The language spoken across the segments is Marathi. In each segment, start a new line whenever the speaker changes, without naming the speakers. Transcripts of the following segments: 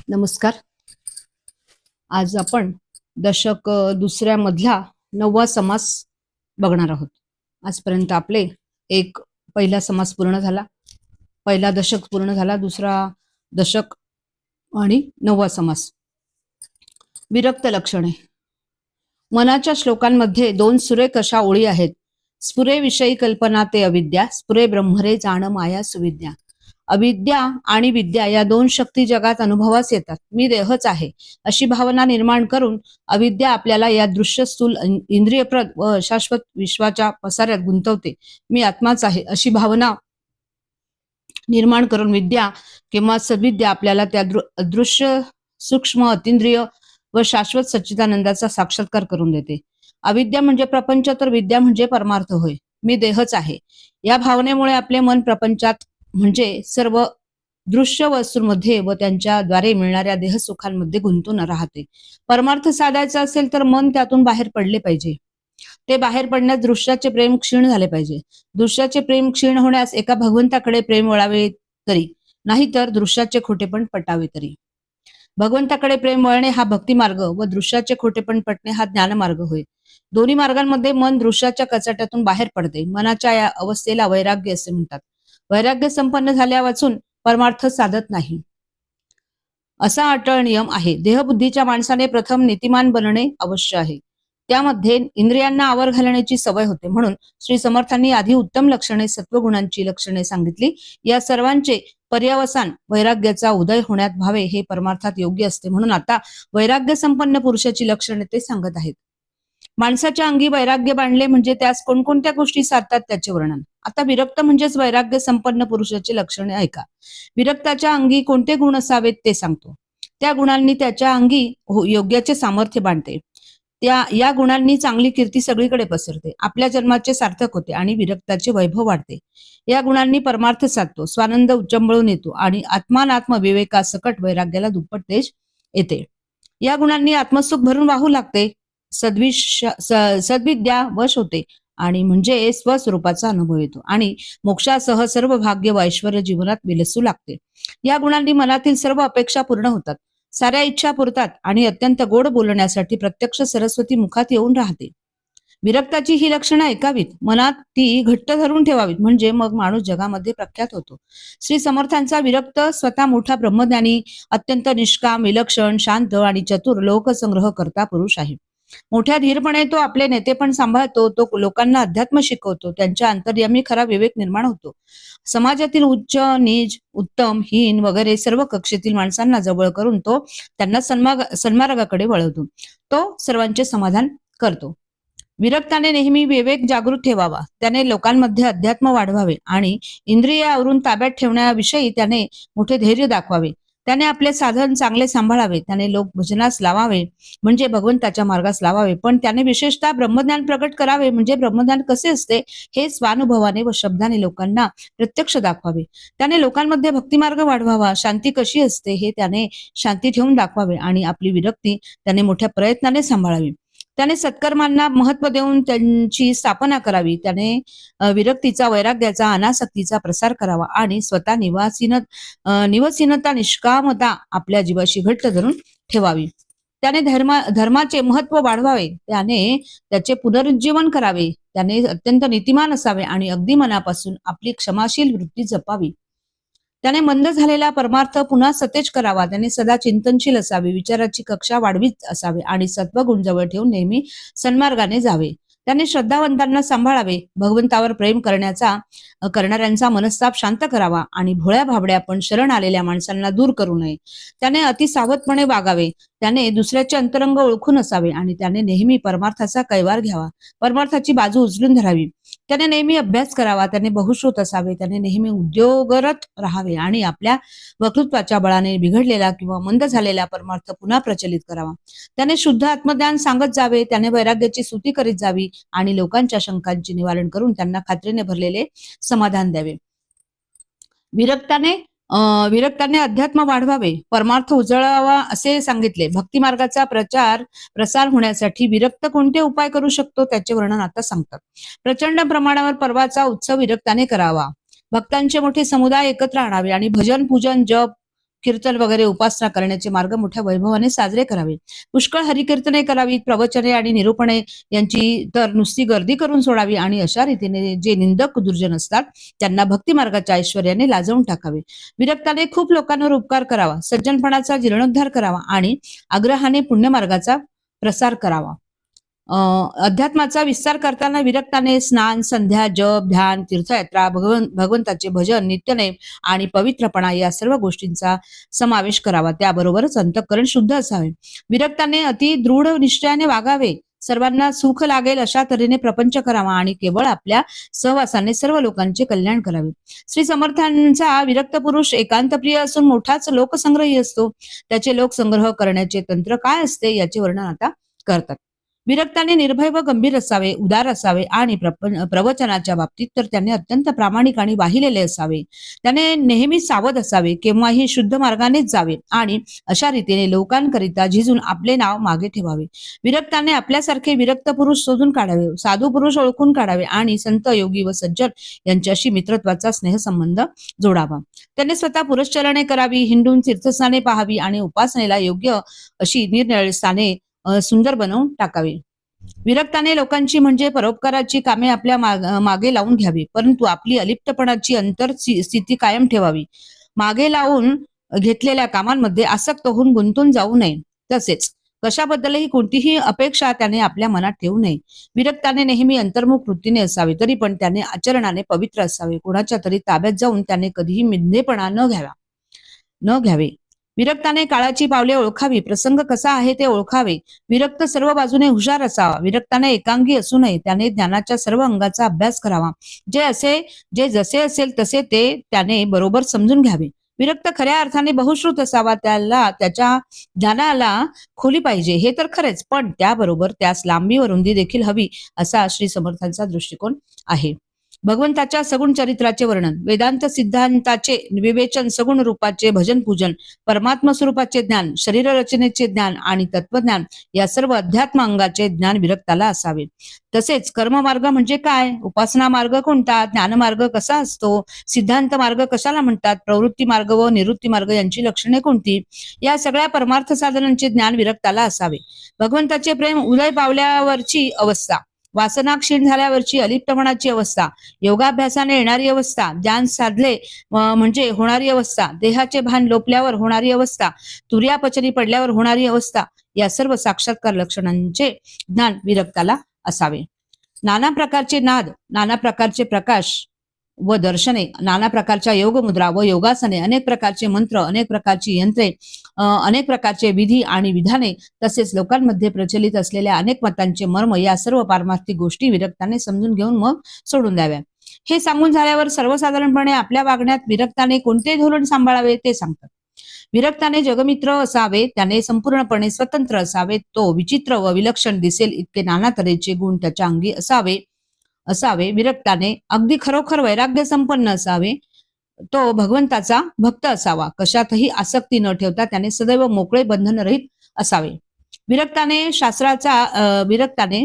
नमस्कार. आज आपण दशक दुसऱ्या मधला 9वा समास बघणार आहोत. आजपर्यंत आपले पहिला समास पूर्ण झाला, पहिला दशक पूर्ण झाला, दुसरा दशक आणि 9वा समास. विरक्त लक्षणे. मनाच्या श्लोकांमध्ये 2 सुरेख अशा ओळी आहेत. स्फुरे विषयी कल्पना ते अविद्या, स्फुरे ब्रह्मरे जाण माया सुविद्या. अविद्या आणि विद्या या 2 शक्ती जगात अनुभवास येतात. मी देहच आहे अशी भावना निर्माण करून अविद्या आपल्याला या दृश्य स्थूल इंद्रियप्रद व अशाश्वत विश्वाच्या पसाऱ्यात गुंतवते. मी आत्माच आहे अशी भावना निर्माण करून विद्या किंवा सद्विद्या आपल्याला त्या अदृश्य सूक्ष्म अतिंद्रिय व शाश्वत सच्चिदानंदाचा साक्षात्कार करून देते. अविद्या म्हणजे प्रपंच, तर विद्या म्हणजे परमार्थ होय. मी देहच आहे या भावनेमुळे आपले मन प्रपंचात म्हणजे सर्व दृश्य वस्तूंमध्ये व त्यांच्याद्वारे मिळणाऱ्या देहसुखांमध्ये गुंतून राहते. परमार्थ साधायचा असेल तर मन त्यातून बाहेर पडले पाहिजे. ते बाहेर पडण्यास दृश्याचे प्रेम क्षीण झाले पाहिजे. दृश्याचे प्रेम क्षीण होण्यास एका भगवंताकडे प्रेम वळावे तरी, नाहीतर दृश्याचे खोटेपण पटावे तरी. भगवंताकडे प्रेम वळणे हा भक्ती मार्ग व दृश्याचे खोटेपण पटणे हा ज्ञानमार्ग होय. दोन्ही मार्गांमध्ये मन दृश्याच्या कचाट्यातून बाहेर पडते. मनाच्या या अवस्थेला वैराग्य असे म्हणतात. वैराग्य संपन्न झाल्या वाचून परमार्थ साधत नाही असा अटळ नियम आहे. देहबुद्धीच्या माणसाने प्रथम नीतिमान बनणे आवश्यक आहे. त्यामध्ये इंद्रियांना आवर घालण्याची सवय होते. म्हणून श्री समर्थांनी आधी उत्तम लक्षणे, सत्वगुणांची लक्षणे सांगितली. या सर्वांचे पर्यावसान वैराग्याचा उदय होण्यात व्हावे हे परमार्थात योग्य असते. म्हणून आता वैराग्य संपन्न पुरुषाची लक्षणे ते सांगत आहेत. माणसाच्या अंगी वैराग्य बांधले म्हणजे त्यास कोणकोणत्या गोष्टी साधतात त्याचे वर्णन. आता विरक्त म्हणजेच वैराग्य संपन्न पुरुषाची लक्षणे ऐका. विरक्ताच्या अंगी कोणते गुण असावेत ते सांगतो. त्या गुणांनी त्याच्या अंगी योग्याचे सामर्थ्य बांधते. या गुणांनी चांगली कीर्ती सगळीकडे पसरते. आपल्या जन्माचे सार्थक होते आणि विरक्ताचे वैभव वाढते. या गुणांनी परमार्थ साधतो, स्वानंद उच्चंबळून येतो आणि आत्मानात्म विवेका सकट वैराग्याला दुप्पट तेज येते. या गुणांनी आत्मसुख भरून वाहू लागते. सद्विद्या वश होते आणि म्हणजे स्वस्वरूपाचा अनुभव येतो आणि मोक्षासह सर्व भाग्य व ऐश्वर जीवनात विलसू लागते. या गुणांनी मनातील सर्व अपेक्षा पूर्ण होतात, साऱ्या इच्छा पुरतात आणि अत्यंत गोड बोलण्यासाठी प्रत्यक्ष सरस्वती मुखात येऊन राहते. विरक्ताची ही लक्षणं ऐकावीत, मनात ती घट्ट धरून ठेवावीत, म्हणजे मग माणूस जगामध्ये प्रख्यात होतो. श्री समर्थांचा विरक्त स्वतः मोठा ब्रह्मज्ञानी, अत्यंत निष्काम, विलक्षण, शांत आणि चतुर लोकसंग्रह करता पुरुष आहे. मोठ्या धीरपणे तो आपले नेतेपण सांभाळतो. तो लोकांना अध्यात्म शिकवतो. त्यांच्या अंतर्यामी खरा विवेक निर्माण होतो. समाजातील उच्च, नीच, उत्तम, हीन वगैरे सर्व कक्षेतील माणसांना जवळ करून तो त्यांना सन्मार्गाकडे वळवतो. तो सर्वांचे समाधान करतो. विरक्ताने नेहमी विवेक जागृत ठेवावा. त्याने लोकांमध्ये अध्यात्म वाढवावे आणि इंद्रिय आवरून ताब्यात ठेवण्याविषयी त्याने मोठे धैर्य दाखवावे. त्याने आपले साधन चांगले सांभाळावे. त्याने लोक भजनास लावावे म्हणजे भगवंताच्या मार्गास लावावे. पण त्याने विशेषतः ब्रह्मज्ञान प्रकट करावे म्हणजे ब्रह्मज्ञान कसे असते हे स्वानुभवाने व शब्दाने लोकांना प्रत्यक्ष दाखवावे. त्याने लोकांमध्ये भक्तिमार्ग वाढवावा. शांती कशी असते हे त्याने शांती ठेवून दाखवावे आणि आपली विरक्ती त्याने मोठ्या प्रयत्नाने सांभाळावी. त्याने सत्कर्मांना महत्व देऊन त्यांची स्थापना करावी. त्याने विरक्तीचा, वैराग्याचा, अनासक्तीचा प्रसार करावा आणि स्वतः निवसीनता, निष्कामता आपल्या जीवाशी घट्ट धरून ठेवावी. त्याने धर्माचे महत्व वाढवावे. त्याने त्याचे पुनरुज्जीवन करावे. त्याने अत्यंत नीतिमान असावे आणि अगदी मनापासून आपली क्षमाशील वृत्ती जपावी. त्याने मंद झालेला परमार्थ पुन्हा सतेज करावा. त्याने सदा चिंतनशील असावे, विचाराची कक्षा वाढवीत असावे आणि सत्वगुण जवळ ठेवून नेहमी सन्मार्गाने जावे. त्याने श्रद्धावंतांना सांभाळावे. भगवंतावर प्रेम करणाऱ्यांचा मनस्ताप शांत करावा आणि भोळ्या भाबड्या पण शरण आलेल्या माणसांना दूर करू नये. त्याने अति सावधपणे वागावे. त्याने दुसऱ्याचे अंतरंग ओळखून असावे आणि त्याने नेहमी परमार्थाचा कैवार घ्यावा. परमार्थाची बाजू उचलून धरावी. त्याने नेहमी अभ्यास करावा. त्याने बहुश्रुत असावे. त्याने नेहमी उद्योगरत राहावे आणि आपल्या वक्तृत्वाच्या बळाने बिघडलेला किंवा मंद झालेला परमार्थ पुन्हा प्रचलित करावा. त्याने शुद्ध आत्मज्ञान सांगत जावे. त्याने वैराग्याची स्तुती करीत जावी आणि लोकांच्या शंकांचे निवारण करून त्यांना खात्रीने भरलेले समाधान द्यावे. विरक्ताने अध्यात्म वाढवावे, परमार्थ उजळावा असे सांगितले. भक्ती मार्गाचा प्रसार होण्यासाठी विरक्त कोणते उपाय करू शकतो त्याचे वर्णन आता सांगतात. प्रचंड प्रमाणावर पर्वाचा उत्सव विरक्ताने करावा. भक्तांचे मोठे समुदाय एकत्र आणावे आणि भजन, पूजन, जप कीर्तन वगैरे उपासना करण्याचे मार्ग मोठ्या वैभवाने साजरे करावे. पुष्कळ हरिकीर्तने करावीत, प्रवचने आणि निरूपणे यांची तर नुसती गर्दी करून सोडावी आणि अशा रीतीने जे निंदक दुर्जन असतात त्यांना भक्ती मार्गाच्या ऐश्वर्याने लाजवून टाकावे. विरक्ताने खूप लोकांवर उपकार करावा, सज्जनपणाचा जीर्णोद्धार करावा आणि आग्रहाने पुण्यमार्गाचा प्रसार करावा. अध्यात्माचा विस्तार करताना विरक्ताने स्नान, संध्या, जप, ध्यान, तीर्थयात्रा, भगवंताचे भजन, नित्यनेम आणि पवित्रपणा या सर्व गोष्टींचा समावेश करावा. त्याबरोबरच अंतःकरण शुद्ध असावे. विरक्ताने अति दृढ निश्चयाने वागावे. सर्वांना सुख लागेल अशा तऱ्हेने प्रपंच करावा आणि केवळ आपल्या सहवासाने सर्व लोकांचे कल्याण करावे. श्री समर्थांचा विरक्त पुरुष एकांतप्रिय असून मोठाच लोकसंग्रही असतो. त्याचे लोकसंग्रह करण्याचे तंत्र काय असते याचे वर्णन आता करतात. विरक्ताने निर्भय व गंभीर असावे, उदार असावे आणि प्रवचनाच्या बाबतीत तर त्याने अत्यंत प्रामाणिक आणि वाहिलेले असावे. त्याने नेहमी सावध असावे, केव्हाही शुद्ध मार्गानेच जावे आणि अशा रीतीने लोकांकरिता झिजून आपले नाव मागे ठेवावे. विरक्ताने आपल्यासारखे विरक्त पुरुष शोधून काढावे, साधू पुरुष ओळखून काढावे आणि संत, योगी व सज्जन यांच्याशी मित्रत्वाचा स्नेहसंबंध जोडावा. त्याने स्वतः पुरुषचरणे करावी, हिंडून तीर्थस्थाने पाहावी आणि उपासनेला योग्य अशी निरनिराळी स्थाने सुंदर बनवून टाकावी. विरक्ताने लोकांची म्हणजे परोपकाराची कामे आपल्या मागे लावून घ्यावी, परंतु आपली अलिप्तपणाची अंतर स्थिती कायम ठेवावी. मागे लावून घेतलेल्या कामांमध्ये आसक्त होऊन गुंतून जाऊ नये. तसेच कशाबद्दलही कोणतीही अपेक्षा त्याने आपल्या मनात ठेवू नये. विरक्ताने नेहमी अंतर्मुख वृत्तीने असावे, तरी पण त्याने आचरणाने पवित्र असावे. कोणाच्या तरी ताब्यात जाऊन त्याने कधीही मिंधेपणा न घ्यावे. विरक्ताने काळाची पावले ओळखावी, प्रसंग कसा आहे ते ओळखावे. विरक्त सर्व बाजूने हुशार असावा. विरक्ताने एकांगी असू नये. त्याने ज्ञानाच्या सर्व अंगाचा अभ्यास करावा. जे जसे असेल तसे ते त्याने बरोबर समजून घ्यावे. विरक्त खऱ्या अर्थाने बहुश्रुत असावा. त्याला त्याच्या ज्ञानाला खोली पाहिजे हे तर खरेच, पण त्याबरोबर त्यास लांबी व रुंदी देखील हवी असा श्री समर्थांचा दृष्टिकोन आहे. भगवंताच्या सगुण चरित्राचे वर्णन, वेदांत सिद्धांताचे विवेचन, सगुण रूपाचे भजन पूजन, परमात्म स्वरूपाचे ज्ञान, शरीर रचनेचे ज्ञान आणि तत्वज्ञान या सर्व अध्यात्म अंगाचे ज्ञान विरक्ताला असावे. तसेच कर्ममार्ग म्हणजे काय, उपासना मार्ग कोणता, ज्ञानमार्ग कसा असतो, सिद्धांत मार्ग कशाला म्हणतात, प्रवृत्ती मार्ग व निवृत्ती मार्ग यांची लक्षणे कोणती, या सगळ्या परमार्थ साधनांचे ज्ञान विरक्ताला असावे. भगवंताचे प्रेम उदय पावल्यावरची अवस्था, वासना क्षीण झाल्यावरची अलिप्तपणाची अवस्था, योगाभ्यासाने येणारी अवस्था, ध्यान साधले म्हणजे होणारी अवस्था, देहाचे भान लोपल्यावर होणारी अवस्था, तुर्यापचनी पडल्यावर होणारी अवस्था, या सर्व साक्षात्कार लक्षणांचे ज्ञान विरक्ताला असावे. नाना प्रकारचे नाद, नाना प्रकारचे प्रकाश व दर्शने, नाना प्रकारच्या योग मुद्रा व योगासने, अनेक प्रकारचे मंत्र, अनेक प्रकारची यंत्रे, अनेक प्रकारचे विधी आणि विधाने, तसेच लोकांमध्ये प्रचलित असलेल्या अनेक मतांचे मर्म, या सर्व पारमार्थिक गोष्टी विरक्ताने समजून घेऊन मग सोडून द्याव्या. हे सांगून झाल्यावर सर्वसाधारणपणे आपल्या वागण्यात विरक्ताने कोणते धोरण सांभाळावे ते सांगतात. विरक्ताने जगमित्र असावे, त्याने संपूर्णपणे स्वतंत्र असावे, तो विचित्र व विलक्षण दिसेल इतके नाना तऱ्हेचे गुण त्याच्या अंगी असावे. विरक्ताने अगदी खरोखर वैराग्य संपन्न असावे. तो भगवंताचा भक्त असावा. कशातही आसक्ती न ठेवता त्याने सदैव मोकळे बंधनरहित असावे. विरक्ताने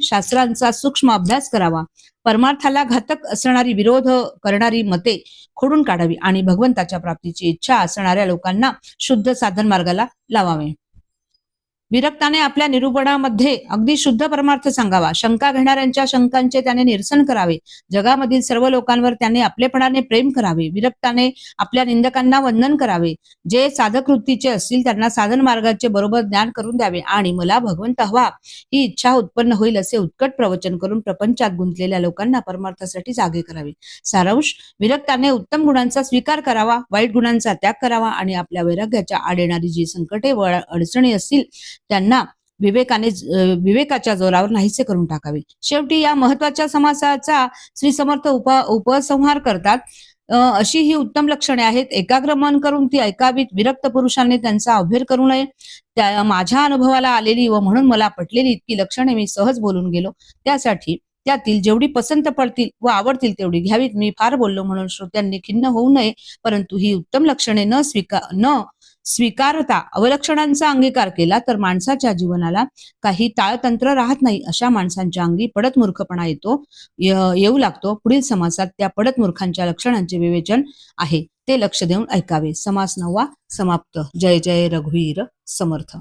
शास्त्रांचा सूक्ष्म अभ्यास करावा. परमार्थाला घातक असणारी, विरोध करणारी मते खोडून काढावी आणि भगवंताच्या प्राप्तीची इच्छा असणाऱ्या लोकांना शुद्ध साधन मार्गाला लावावे. विरक्ताने आपल्या निरूपणामध्ये अगदी शुद्ध परमार्थ सांगावा. शंका घेणाऱ्यांच्या शंकांचे त्याने निरसन करावे. जगामधील सर्व लोकांवर त्याने आपलेपणाने प्रेम करावे. विरक्ताने आपल्या निंदकांना वंदन करावे. जे साधक वृत्तीचे असतील त्यांना साधन मार्गाचे बरोबर ज्ञान करून द्यावे आणि मला भगवंत हवा ही इच्छा उत्पन्न होईल असे उत्कट प्रवचन करून प्रपंचात गुंतलेल्या लोकांना परमार्थासाठी जागे करावे. सारांश, विरक्ताने उत्तम गुणांचा स्वीकार करावा, वाईट गुणांचा त्याग करावा आणि आपल्या वैराग्याच्या आड येणारी जी संकटे व अडचणी असतील त्यांना विवेकाच्या जोरावर नाहीसे करून टाकावे. शेवटी या महत्वाच्या समासाचा श्री समर्थ उपसंहार करतात. अशी ही उत्तम लक्षणे आहेत. एकाग्र मन करून ती ऐकावीत. विरक्त पुरुषांनी त्यांचा अभ्यर करू नये. त्या माझ्या अनुभवाला आलेली व म्हणून मला पटलेली इतकी लक्षणे मी सहज बोलून गेलो. त्यासाठी त्यातील जेवढी पसंत पडतील व आवडतील तेवढी घ्यावीत. मी फार बोललो म्हणून श्रोत्यांनी खिन्न होऊ नये, परंतु ही उत्तम लक्षणे न स्वीकारता अवलक्षणांचा अंगीकार केला तर माणसाच्या जीवनाला काही ताळतंत्र राहत नाही. अशा माणसांच्या अंगी पडत मूर्खपणा येऊ लागतो. पुढील समासात त्या पडत मूर्खांच्या लक्षणांचे विवेचन आहे, ते लक्ष देऊन ऐकावे. समास 9 समाप्त. जय जय रघुवीर समर्थ.